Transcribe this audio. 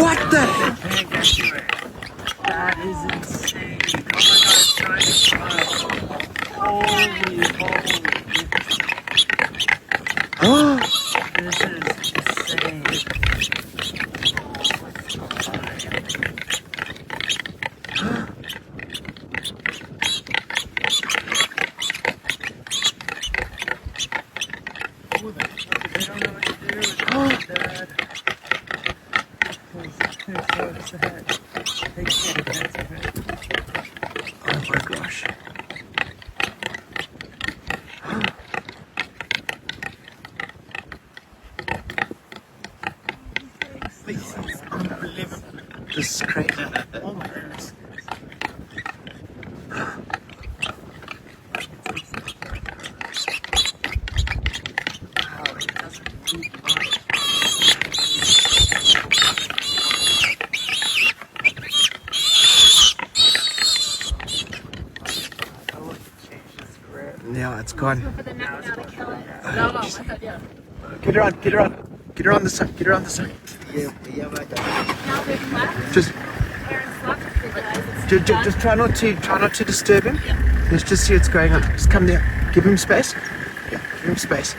What the? Can't get to it. That is insane. Oh my god, it's trying to climb. Holy. Oh, This is insane. They don't know what to do with Dad. They're so sad. They can't answer it. oh my gosh. This is unbelievable. This is crazy. Oh my goodness. Wow, it doesn't move much. I want to change this grip. Yeah, it's gone. For the neck now to kill it. Oh, No, I jeez. thought, yeah. Get her on, get her on. Get her on the side, get her on the side. Now they've left. Just, Aaron's left with the guys. It's done. just try not to disturb him. Let's just see what's going on. Just come there. Give him space. Yeah, give him space.